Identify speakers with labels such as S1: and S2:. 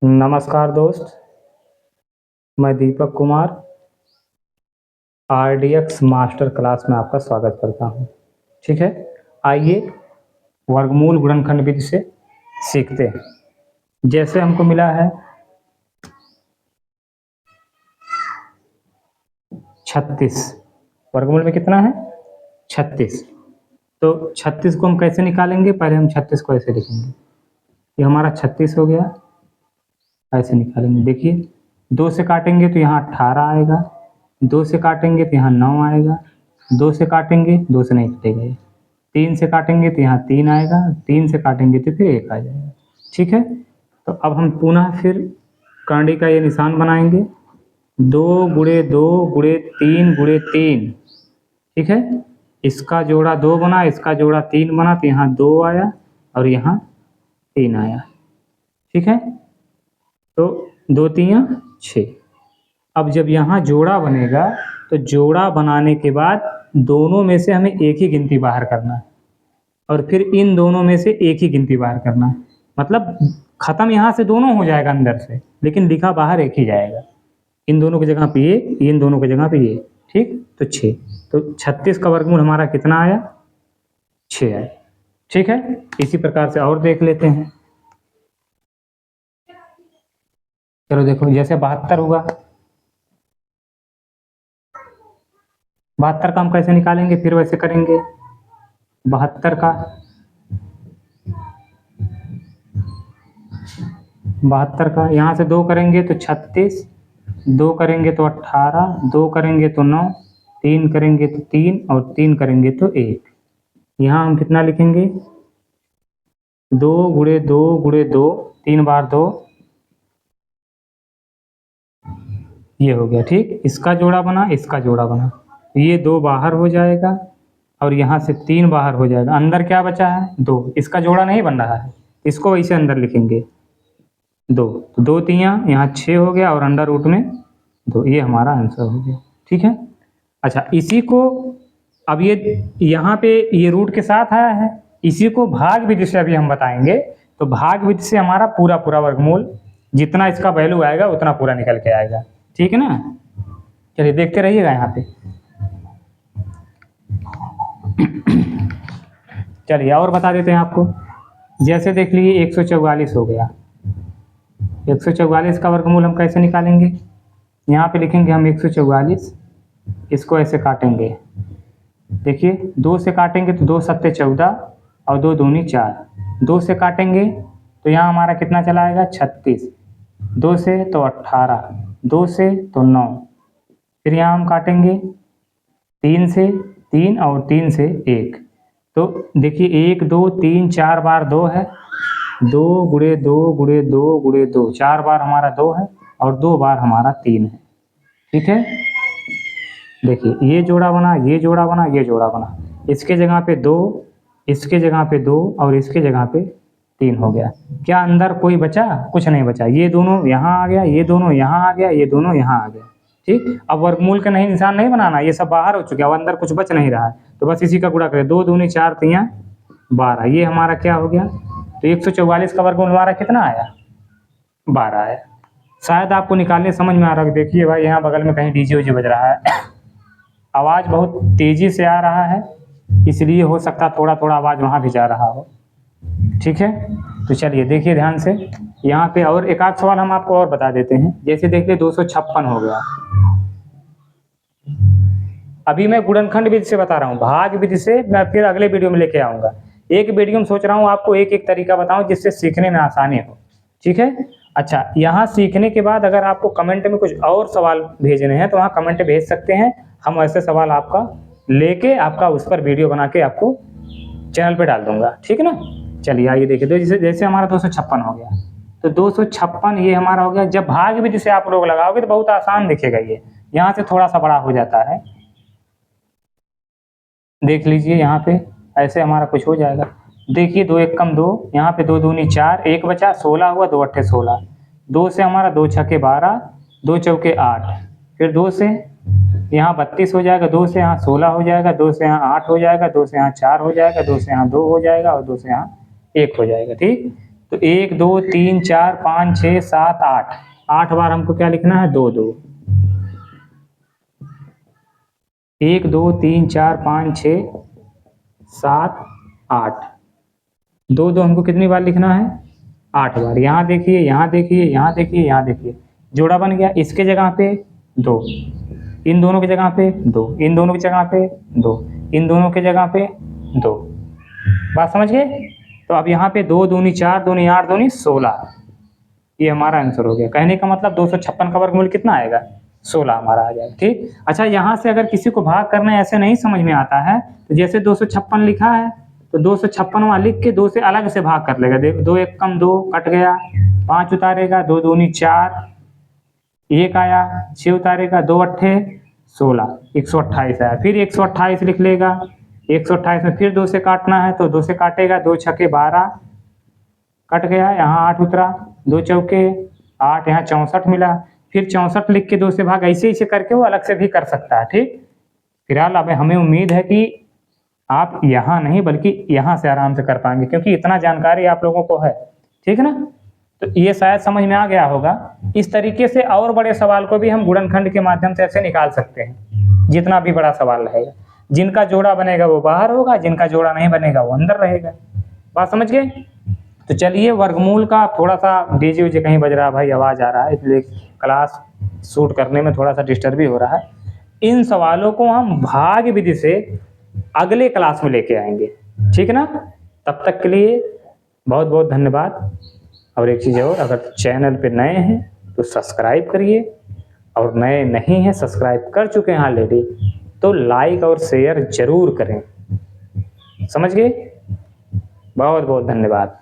S1: नमस्कार दोस्त, मैं Deepak Kumar RDX master class में आपका स्वागत करता हूं। ठीक है, आइए वर्गमूल गुणनखंड विधि से सीखते हैं। जैसे हमको मिला है 36, वर्गमूल में कितना है 36। तो 36 को हम कैसे निकालेंगे? पहले हम 36 को ऐसे लिखेंगे, ये हमारा 36 हो गया। ऐसे निकालेंगे, देखिए 2 से काटेंगे तो यहाँ 18 आएगा, 2 से काटेंगे तो यहाँ 9 आएगा, 2 से काटेंगे 2 से नहीं कटेगा, 3 से काटेंगे तो यहाँ 3 आएगा, 3 से काटेंगे तो फिर 1 आ जाएगा। ठीक है, तो अब हम पुनः फिर कांडी का ये निशान बनाएंगे, 2 गुणे 2 गुणे 3 गुणे 3। ठीक है, इसका जोड़ा 2 बना, इसका जोड़ा 3 बना, तो यहाँ 2 आया और यहाँ 3 आया। ठीक है, तो 2 3 6। अब जब यहाँ जोड़ा बनेगा तो जोड़ा बनाने के बाद दोनों में से हमें एक ही गिनती बाहर करना है और फिर इन दोनों में से एक ही गिनती बाहर करना है। मतलब खत्म यहाँ से दोनों हो जाएगा अंदर से, लेकिन लिखा बाहर एक ही जाएगा। इन दोनों की जगह पे ये, इन दोनों की जगह पे ये। ठीक, तो 6। तो 36 का वर्गमूल हमारा कितना आया? 6 आया। ठीक है, इसी प्रकार से और देख लेते हैं। चलो देखो, जैसे 72 हुआ, 72 का हम कैसे निकालेंगे? फिर वैसे करेंगे। 72 का 72 का यहाँ से 2 करेंगे तो 36, 2 करेंगे तो 18, 2 करेंगे तो 9, 3 करेंगे तो 3 और 3 करेंगे तो 1। यहाँ हम कितना लिखेंगे? 2 गुणे 2 गुणे 2, 3 बार 2, ये हो गया। ठीक, इसका जोड़ा बना, इसका जोड़ा बना, ये 2 बाहर हो जाएगा और यहाँ से 3 बाहर हो जाएगा। अंदर क्या बचा है? 2। इसका जोड़ा नहीं बन रहा है, इसको वैसे अंदर लिखेंगे 2। तो 2 3 यहाँ 6 हो गया और अंडर रूट में 2, ये हमारा आंसर हो गया। ठीक है, अच्छा इसी को अब ये यहाँ पे ये रूट के साथ आया है, इसी को भाग विधि से अभी हम बताएंगे। तो भाग विधि से हमारा पूरा पूरा वर्गमूल जितना इसका वैल्यू आएगा उतना पूरा निकल के आएगा। ठीक है ना, चलिए देखते रहिएगा यहाँ पे। चलिए और बता देते हैं आपको। जैसे देख लीजिए 144 हो गया, 144 का वर्गमूल हम कैसे निकालेंगे? यहाँ पे लिखेंगे हम 144, इसको ऐसे काटेंगे। देखिए 2 से काटेंगे तो 2 सत्ते 14 और 2 दूनी 4, 2 से काटेंगे तो यहाँ हमारा कितना चला आएगा? 36, 2 से तो 18, 2 से तो 9, फिर यहाँ हम काटेंगे 3 से 3 और 3 से 1। तो देखिए 1 2 3 4 बार 2 है, 2 गुणे 2 गुणे 2 गुणे 2, 4 बार हमारा 2 है और 2 बार हमारा 3 है। ठीक है, देखिए ये जोड़ा बना, ये जोड़ा बना, ये जोड़ा बना, इसके जगह पे 2, इसके जगह पे 2 और इसके जगह पे 3 हो गया। क्या अंदर कोई बचा? कुछ नहीं बचा। ये दोनों यहाँ आ गया, ये दोनों यहाँ आ गया, ये दोनों यहाँ आ गया। ठीक, अब वर्गमूल का नहीं निशान नहीं बनाना, ये सब बाहर हो चुके हैं, अब अंदर कुछ बच नहीं रहा है, तो बस इसी का गुणा करें। 2 दूनी 4 3 12, ये हमारा क्या हो गया? तो 144 का वर्गमूल हमारा कितना आया? 12 आया। शायद आपको निकालने समझ में आ रहा है। देखिए भाई यहाँ बगल में कहीं डीजे उजे बज रहा है, आवाज़ बहुत तेज़ी से आ रहा है, इसलिए हो सकता थोड़ा थोड़ा आवाज़ वहाँ भी जा रहा हो। ठीक है, तो चलिए देखिए ध्यान से यहाँ पे। और एक आध सवाल हम आपको और बता देते हैं। जैसे देखिए 256 हो गया। अभी मैं गुणनखंड विधि से बता रहा हूँ, भाग विधि से मैं फिर अगले वीडियो में लेके आऊँगा। एक वीडियो में सोच रहा हूँ आपको एक एक तरीका बताऊँ जिससे सीखने में आसानी हो। ठीक है, अच्छा यहाँ सीखने के बाद अगर आपको कमेंट में कुछ और सवाल भेजने हैं तो वहाँ कमेंट भेज सकते हैं, हम ऐसे सवाल आपका लेके आपका उस पर वीडियो बना के आपको चैनल पे डाल दूंगा। ठीक है ना, चलिए आइए देखिए। तो जैसे हमारा 256 हो गया, तो 256 ये हमारा हो गया। जब भाग विधि से आप लोग लगाओगे तो बहुत आसान दिखेगा, ये यहाँ से थोड़ा सा बड़ा हो जाता है। देख लीजिए यहाँ पे ऐसे हमारा कुछ हो जाएगा। देखिए 2 1 कम 2, यहाँ पे 2 दूनी 4, 1 बचा, 16 हुआ, 2 अट्ठे 16, 2 से हमारा 2 छक्के 12, 2 चौके 8, फिर 2 से यहाँ 32 हो जाएगा, 2 से यहाँ 16 हो जाएगा, 2 से यहाँ 8 हो जाएगा, 2 से यहाँ 4 हो जाएगा, 2 से यहाँ 2 हो जाएगा और 2 से यहाँ 1 हो जाएगा। ठीक, तो 1 2 3 4 5 6 7 8, 8 बार हमको क्या लिखना है? 2 2। 1 2 3 4 5 6 7 8, 2 2 हमको कितनी बार लिखना है? 8 बार। यहाँ देखिए, यहाँ देखिए, यहाँ देखिए, यहाँ देखिए, जोड़ा बन गया। इसके जगह पे 2, इन दोनों की जगह पे 2, इन दोनों की जगह पे 2, इन दोनों की जगह पे 2। बात समझ गए? तो अब यहाँ पे 2 दूनी 4, दूनी 8, दूनी 16, ये हमारा आंसर हो गया। कहने का मतलब 256 का वर्गमूल कितना आएगा? 16 हमारा आ जाएगा। ठीक। अच्छा, यहाँ से अगर किसी को भाग करना ऐसे नहीं समझ में आता है, तो जैसे 256 लिखा है तो 256वां लिख के 2 से अलग से भाग कर लेगा। देखो, 2 1 कम 2 कट गया, 5 उतारेगा, 2 दूनी 4, 1 आया, 6 उतारेगा, 2 अट्ठे 16, 128 आया। फिर 128 लिख लेगा, 128 में फिर 2 से काटना है तो 2 से काटेगा, 2 छके 12 कट गया, यहाँ 8 उतरा, 2 चौके 8, यहाँ 64 मिला। फिर 64 लिख के 2 से भाग, ऐसे ऐसे करके वो अलग से भी कर सकता है। ठीक। फिलहाल अब हमें उम्मीद है कि आप यहाँ नहीं बल्कि यहाँ से आराम से कर पाएंगे, क्योंकि इतना जानकारी आप लोगों को है। ठीक है ना? तो ये शायद समझ में आ गया होगा। इस तरीके से और बड़े सवाल को भी हम गुणनखंड के माध्यम से ऐसे निकाल सकते हैं। जितना भी बड़ा सवाल रहेगा, जिनका जोड़ा बनेगा वो बाहर होगा, जिनका जोड़ा नहीं बनेगा वो अंदर रहेगा। बात समझ गए? तो चलिए, वर्गमूल का थोड़ा सा डीजे उजे कहीं बज रहा है भाई, आवाज़ आ रहा है, इसलिए क्लास शूट करने में थोड़ा सा डिस्टर्ब भी हो रहा है। इन सवालों को हम भाग विधि से अगले क्लास में लेके आएंगे। ठीक है ना? तब तक के लिए बहुत बहुत धन्यवाद। और एक चीज़ और, अगर चैनल पे नए हैं तो सब्सक्राइब करिए, और नए नहीं हैं, सब्सक्राइब कर चुके हैं ऑलरेडी, तो लाइक और शेयर जरूर करें। समझ गए? बहुत बहुत धन्यवाद।